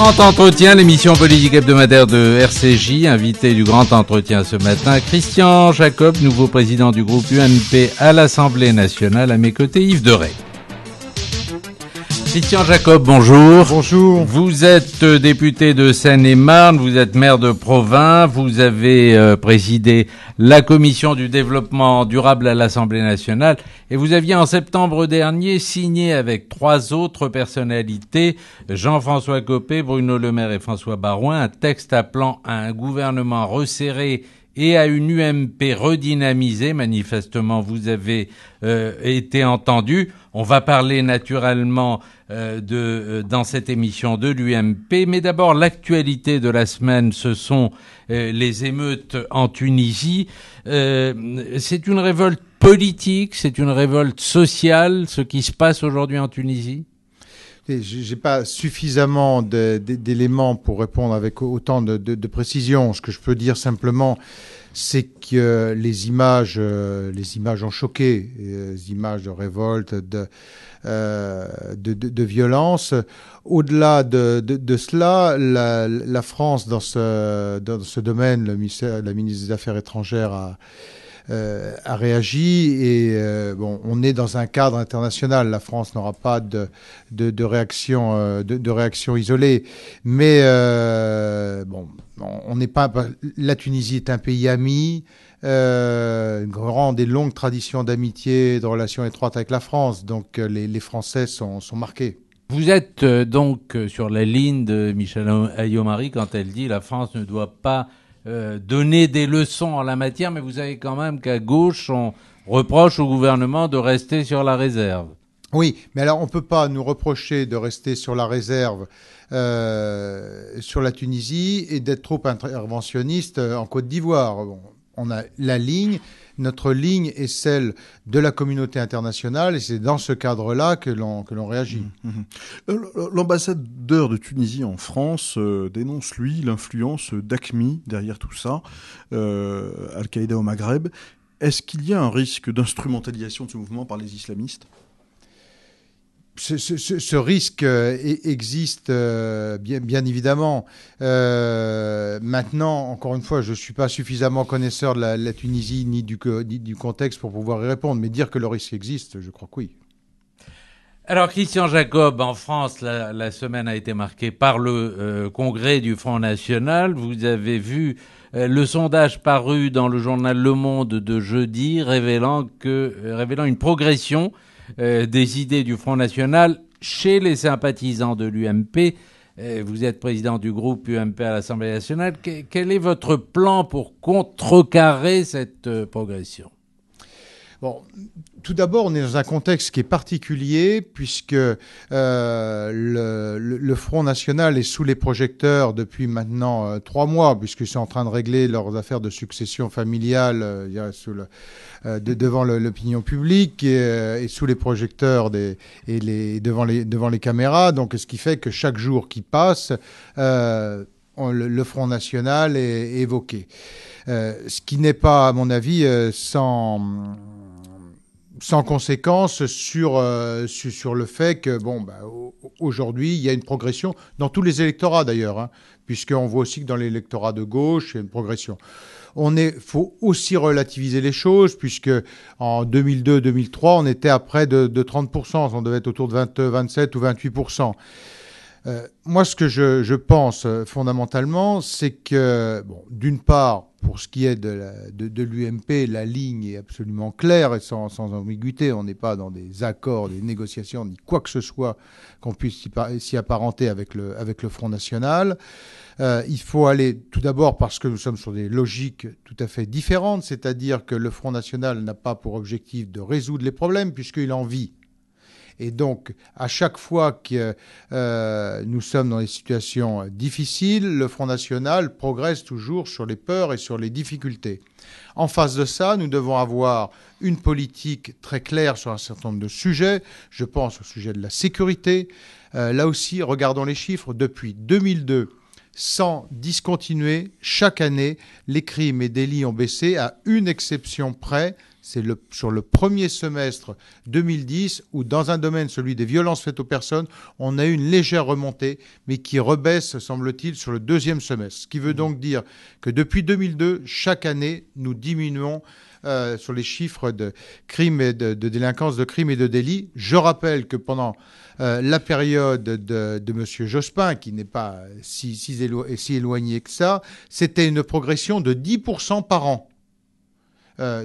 Grand Entretien, l'émission politique hebdomadaire de RCJ. Invité du Grand Entretien ce matin, Christian Jacob, nouveau président du groupe UMP à l'Assemblée nationale. À mes côtés, Yves Deray. Christian Jacob, bonjour. Bonjour. Vous êtes député de Seine-et-Marne, vous êtes maire de Provins, vous avez présidé la commission du développement durable à l'Assemblée nationale et vous aviez en septembre dernier signé avec 3 autres personnalités, Jean-François Copé, Bruno Le Maire et François Baroin, un texte appelant à un gouvernement resserré et à une UMP redynamisée. Manifestement, vous avez été entendu. On va parler naturellement dans cette émission de l'UMP, mais d'abord l'actualité de la semaine, ce sont les émeutes en Tunisie. C'est une révolte politique, c'est une révolte sociale, ce qui se passe aujourd'hui en Tunisie? J'ai pas suffisamment d'éléments pour répondre avec autant de précision. Ce que je peux dire simplement, c'est que les images ont choqué, les images de révolte, de violence. Au-delà de cela, la France dans ce domaine, la ministre des Affaires étrangères a réagi et on est dans un cadre international. La France n'aura pas de réaction isolée, mais on n'est pas. La Tunisie est un pays ami, une grande et longue tradition d'amitié, de relations étroites avec la France. Donc les Français sont marqués. Vous êtes donc sur la ligne de Michèle Alliot-Marie quand elle dit la France ne doit pas donner des leçons en la matière, mais vous savez quand même qu'à gauche, on reproche au gouvernement de rester sur la réserve. Oui, mais alors on ne peut pas nous reprocher de rester sur la réserve sur la Tunisie et d'être trop interventionniste en Côte d'Ivoire. Bon, on a la ligne, notre ligne est celle de la communauté internationale et c'est dans ce cadre-là que l'on réagit. L'ambassadeur de Tunisie en France dénonce, lui, l'influence d'AQMI derrière tout ça, Al-Qaïda au Maghreb. Est-ce qu'il y a un risque d'instrumentalisation de ce mouvement par les islamistes ? Ce risque existe bien évidemment. Maintenant, encore une fois, je ne suis pas suffisamment connaisseur de la Tunisie ni du contexte pour pouvoir y répondre, mais dire que le risque existe, je crois que oui. Alors, Christian Jacob, en France, la semaine a été marquée par le congrès du Front National. Vous avez vu le sondage paru dans le journal Le Monde de jeudi révélant une progression des idées du Front National chez les sympathisants de l'UMP. Vous êtes président du groupe UMP à l'Assemblée nationale. Quel est votre plan pour contrecarrer cette progression ? Bon, tout d'abord, on est dans un contexte qui est particulier puisque le Front National est sous les projecteurs depuis maintenant 3 mois, puisqu'ils sont en train de régler leurs affaires de succession familiale devant l'opinion publique et sous les projecteurs devant les caméras. Donc, ce qui fait que chaque jour qui passe, le Front National est évoqué. Ce qui n'est pas, à mon avis, sans conséquence sur le fait que, aujourd'hui, il y a une progression dans tous les électorats d'ailleurs, puisqu'on voit aussi que dans l'électorat de gauche, il y a une progression. Faut aussi relativiser les choses, puisque en 2002-2003, on était à près de 30%, on devait être autour de 27 ou 28%. Moi, ce que je pense fondamentalement, c'est que, d'une part, pour ce qui est de l'UMP, la ligne est absolument claire et sans ambiguïté. On n'est pas dans des accords, des négociations, ni quoi que ce soit qu'on puisse s'y apparenter avec le Front National. Il faut aller tout d'abord parce que nous sommes sur des logiques tout à fait différentes, c'est-à-dire que le Front National n'a pas pour objectif de résoudre les problèmes puisqu'il en vit. Et donc, à chaque fois que nous sommes dans des situations difficiles, le Front National progresse toujours sur les peurs et sur les difficultés. En face de ça, nous devons avoir une politique très claire sur un certain nombre de sujets. Je pense au sujet de la sécurité. Là aussi, regardons les chiffres. Depuis 2002, sans discontinuer, chaque année, les crimes et délits ont baissé à une exception près. c'est sur le premier semestre 2010 où dans un domaine, celui des violences faites aux personnes, on a eu une légère remontée, mais qui rebaisse, semble-t-il, sur le deuxième semestre. Ce qui veut donc dire que depuis 2002, chaque année, nous diminuons sur les chiffres de crimes et de délinquance, de crimes et de délits. Je rappelle que pendant la période de M. Jospin, qui n'est pas si éloigné que ça, c'était une progression de 10% par an.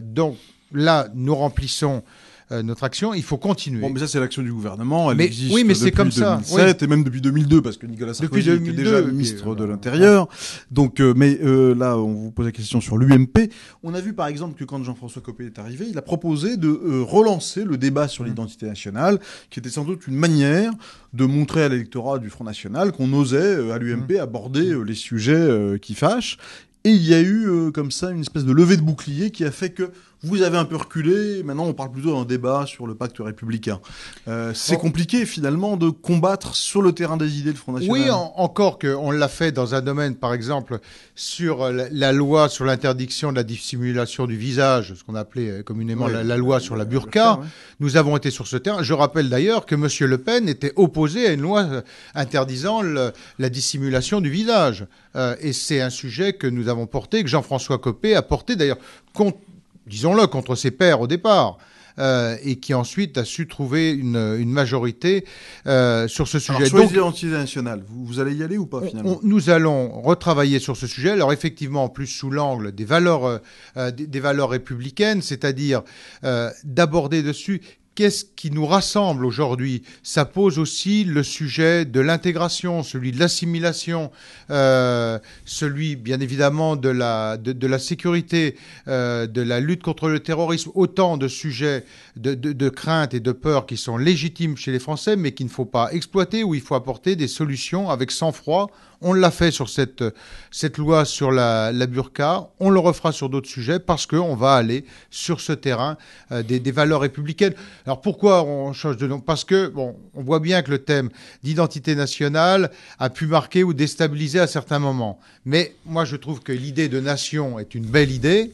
Donc là, nous remplissons notre action, il faut continuer. Bon, mais ça, c'est l'action du gouvernement. Elle existe oui, mais depuis c'est comme ça. 2007 et même depuis 2002, parce que Nicolas Sarkozy était déjà ministre de l'Intérieur. Donc, là, on vous pose la question sur l'UMP. On a vu, par exemple, que quand Jean-François Copé est arrivé, il a proposé de relancer le débat sur l'identité nationale, qui était sans doute une manière de montrer à l'électorat du Front National qu'on osait, à l'UMP, aborder les sujets qui fâchent. Et il y a eu comme ça une espèce de levée de bouclier qui a fait que vous avez un peu reculé. Maintenant, on parle plutôt d'un débat sur le pacte républicain. C'est compliqué finalement de combattre sur le terrain des idées le Front National. Oui, encore qu'on l'a fait dans un domaine, par exemple, sur la loi sur l'interdiction de la dissimulation du visage, ce qu'on appelait communément la loi sur la burqa. Nous avons été sur ce terrain. Je rappelle d'ailleurs que M. Le Pen était opposé à une loi interdisant la dissimulation du visage. Et c'est un sujet que nous avons porté, que Jean-François Copé a porté d'ailleurs disons-le, contre ses pairs au départ, et qui ensuite a su trouver une majorité sur ce sujet. Alors, sur l'identité nationale, vous allez y aller ou pas finalement ? Nous allons retravailler sur ce sujet, alors effectivement en plus sous l'angle des valeurs républicaines, c'est-à-dire d'aborder dessus qu'est-ce qui nous rassemble aujourd'hui. Ça pose aussi le sujet de l'intégration, celui de l'assimilation, celui bien évidemment de la sécurité, de la lutte contre le terrorisme, autant de sujets de crainte et de peur qui sont légitimes chez les Français, mais qu'il ne faut pas exploiter, où il faut apporter des solutions avec sang-froid. On l'a fait sur cette loi sur la burqa, on le refera sur d'autres sujets parce qu'on va aller sur ce terrain des valeurs républicaines. Alors pourquoi on change de nom ? Parce que, on voit bien que le thème d'identité nationale a pu marquer ou déstabiliser à certains moments. Mais moi, je trouve que l'idée de nation est une belle idée.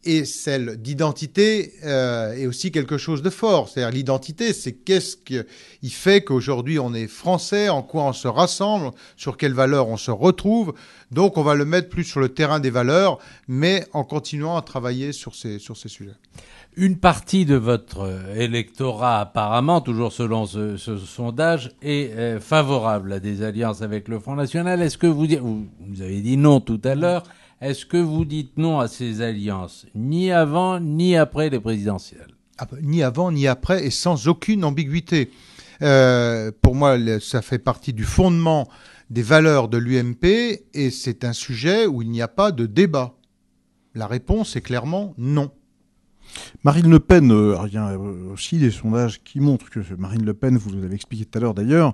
Et celle d'identité est aussi quelque chose de fort. C'est-à-dire l'identité, c'est qu'est-ce qui fait qu'aujourd'hui on est français, en quoi on se rassemble, sur quelles valeurs on se retrouve. Donc on va le mettre plus sur le terrain des valeurs, mais en continuant à travailler sur ces sujets. Une partie de votre électorat, apparemment, toujours selon ce sondage, est favorable à des alliances avec le Front National. Est-ce que vous avez dit non tout à l'heure, est-ce que vous dites non à ces alliances, ni avant, ni après les présidentielles ? Ni avant, ni après, et sans aucune ambiguïté. Pour moi, ça fait partie du fondement des valeurs de l'UMP, et c'est un sujet où il n'y a pas de débat. La réponse est clairement non. Marine Le Pen, il y a aussi des sondages qui montrent que Marine Le Pen, vous l'avez expliqué tout à l'heure d'ailleurs,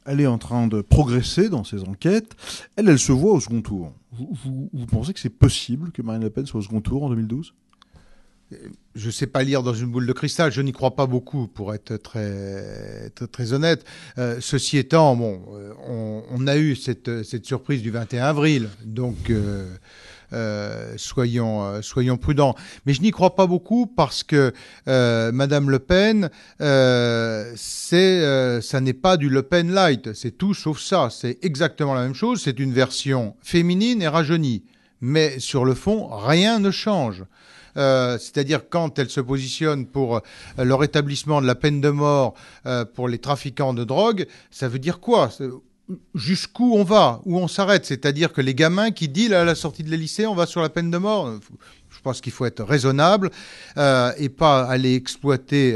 elle est en train de progresser dans ses enquêtes. Elle se voit au second tour. Vous pensez que c'est possible que Marine Le Pen soit au second tour en 2012 ? Je ne sais pas lire dans une boule de cristal, je n'y crois pas beaucoup, pour être très honnête. Ceci étant, on a eu cette surprise du 21 avril, donc soyons prudents. Mais je n'y crois pas beaucoup parce que Madame Le Pen, ça n'est pas du Le Pen light, c'est tout sauf ça. C'est exactement la même chose, c'est une version féminine et rajeunie. Mais sur le fond, rien ne change. C'est-à-dire quand elle se positionne pour le rétablissement de la peine de mort pour les trafiquants de drogue, ça veut dire quoi ? Jusqu'où on va ? Où on s'arrête ? C'est-à-dire que les gamins qui dealent à la sortie de les lycées, on va sur la peine de mort ? Je pense qu'il faut être raisonnable et pas aller exploiter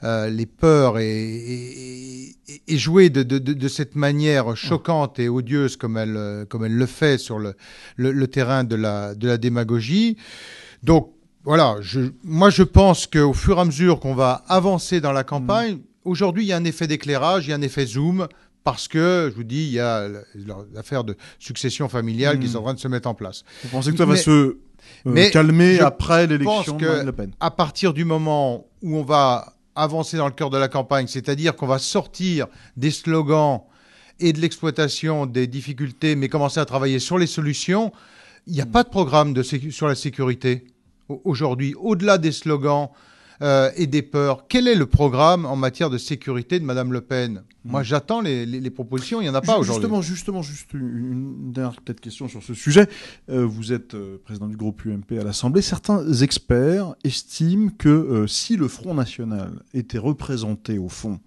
les peurs et jouer de cette manière choquante et odieuse comme elle le fait sur le terrain de la démagogie. Donc voilà, moi je pense qu'au fur et à mesure qu'on va avancer dans la campagne, aujourd'hui il y a un effet d'éclairage, il y a un effet zoom, parce que, je vous dis, il y a l'affaire de succession familiale qui est en train de se mettre en place. Vous pensez que ça va se calmer après l'élection de Marine Le Pen ? À partir du moment où on va avancer dans le cœur de la campagne, c'est-à-dire qu'on va sortir des slogans et de l'exploitation des difficultés, mais commencer à travailler sur les solutions, il n'y a pas de programme sur la sécurité. aujourd'hui, au-delà des slogans et des peurs, quel est le programme en matière de sécurité de Madame Le Pen? Moi, j'attends les propositions. Il n'y en a pas aujourd'hui. Justement, juste une dernière peut-être question sur ce sujet. Vous êtes président du groupe UMP à l'Assemblée. Certains experts estiment que si le Front National était représenté au fond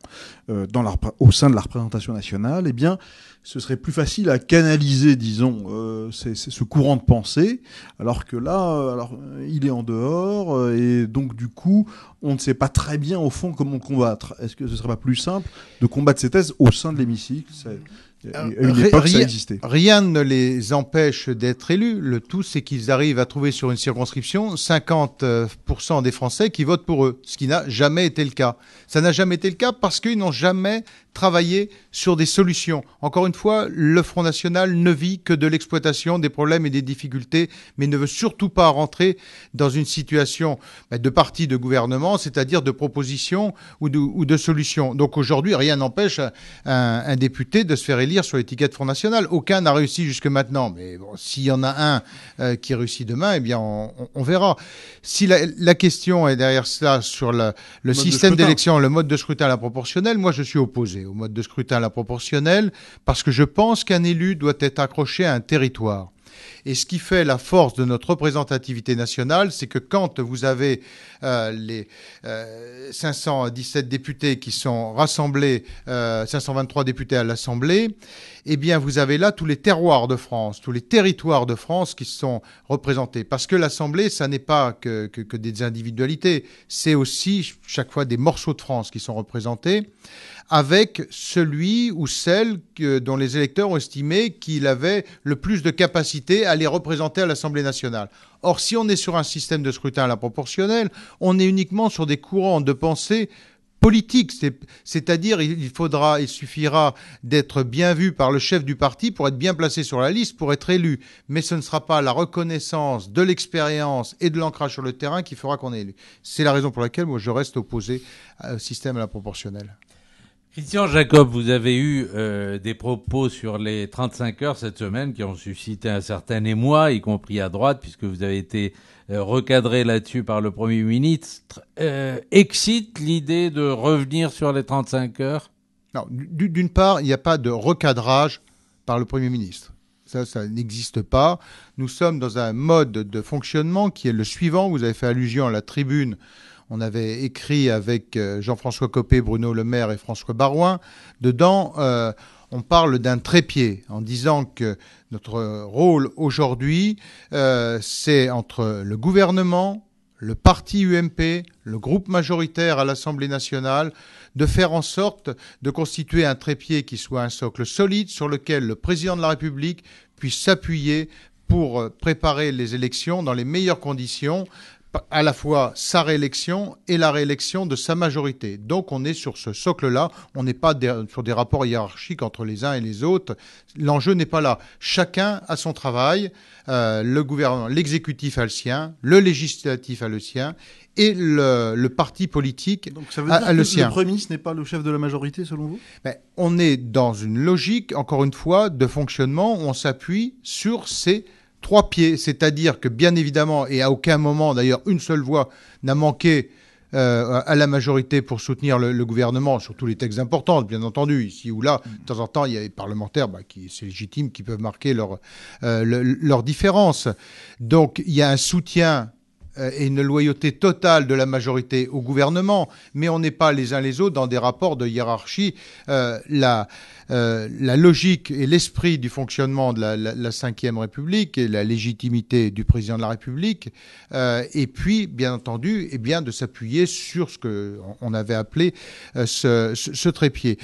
au sein de la représentation nationale, eh bien, ce serait plus facile à canaliser, disons, ce courant de pensée, alors que là, il est en dehors, et donc du coup, on ne sait pas très bien au fond comment combattre. Est-ce que ce serait pas plus simple de combattre ces thèses au sein de l'hémicycle? À une époque, ça existait. Rien ne les empêche d'être élus. Le tout, c'est qu'ils arrivent à trouver sur une circonscription 50% des Français qui votent pour eux, ce qui n'a jamais été le cas. Ça n'a jamais été le cas parce qu'ils n'ont jamais travaillé sur des solutions. Encore une fois, le Front National ne vit que de l'exploitation des problèmes et des difficultés, mais ne veut surtout pas rentrer dans une situation de parti de gouvernement, c'est-à-dire de propositions ou de solutions. Donc aujourd'hui, rien n'empêche un député de se faire élire sur l'étiquette Front National. Aucun n'a réussi jusque maintenant, mais bon, s'il y en a un qui réussit demain, eh bien on verra. Si la question est derrière cela sur le système d'élection, le mode de scrutin à la proportionnelle, moi je suis opposé au mode de scrutin à la proportionnelle parce que je pense qu'un élu doit être accroché à un territoire. Et ce qui fait la force de notre représentativité nationale, c'est que quand vous avez les 517 députés qui sont rassemblés, 523 députés à l'Assemblée, eh bien vous avez là tous les terroirs de France, tous les territoires de France qui sont représentés. Parce que l'Assemblée, ça n'est pas que des individualités, c'est aussi chaque fois des morceaux de France qui sont représentés, avec celui ou celle dont les électeurs ont estimé qu'il avait le plus de capacité à les représenter à l'Assemblée nationale. Or, si on est sur un système de scrutin à la proportionnelle, on est uniquement sur des courants de pensée politique, c'est-à-dire il suffira d'être bien vu par le chef du parti pour être bien placé sur la liste, pour être élu. Mais ce ne sera pas la reconnaissance de l'expérience et de l'ancrage sur le terrain qui fera qu'on est élu. C'est la raison pour laquelle moi je reste opposé au système à la proportionnelle. Christian Jacob, vous avez eu des propos sur les 35 heures cette semaine qui ont suscité un certain émoi, y compris à droite, puisque vous avez été recadré là-dessus par le Premier ministre. Excite l'idée de revenir sur les 35 heures? Non, d'une part, il n'y a pas de recadrage par le Premier ministre. Ça n'existe pas. Nous sommes dans un mode de fonctionnement qui est le suivant. Vous avez fait allusion à la tribune. On avait écrit avec Jean-François Copé, Bruno Le Maire et François Baroin. Dedans, on parle d'un trépied en disant que notre rôle aujourd'hui, c'est entre le gouvernement, le parti UMP, le groupe majoritaire à l'Assemblée nationale, de faire en sorte de constituer un trépied qui soit un socle solide sur lequel le président de la République puisse s'appuyer pour préparer les élections dans les meilleures conditions, à la fois sa réélection et la réélection de sa majorité. Donc on est sur ce socle-là, on n'est pas sur des rapports hiérarchiques entre les uns et les autres. L'enjeu n'est pas là. Chacun a son travail, le gouvernement, l'exécutif a le sien, le législatif a le sien, et le parti politique Donc ça veut dire a le que sien. Le Premier ministre n'est pas le chef de la majorité, selon vous? On est dans une logique, encore une fois, de fonctionnement où on s'appuie sur ces 3 pieds, c'est-à-dire que bien évidemment, et à aucun moment d'ailleurs une seule voix n'a manqué à la majorité pour soutenir le gouvernement sur tous les textes importants, bien entendu, ici ou là. De temps en temps, il y a des parlementaires, c'est légitime, qui peuvent marquer leur différence. Donc il y a un soutien et une loyauté totale de la majorité au gouvernement, mais on n'est pas les uns les autres dans des rapports de hiérarchie. La logique et l'esprit du fonctionnement de la Ve République et la légitimité du président de la République, et puis, bien entendu, de s'appuyer sur ce qu'on avait appelé ce trépied.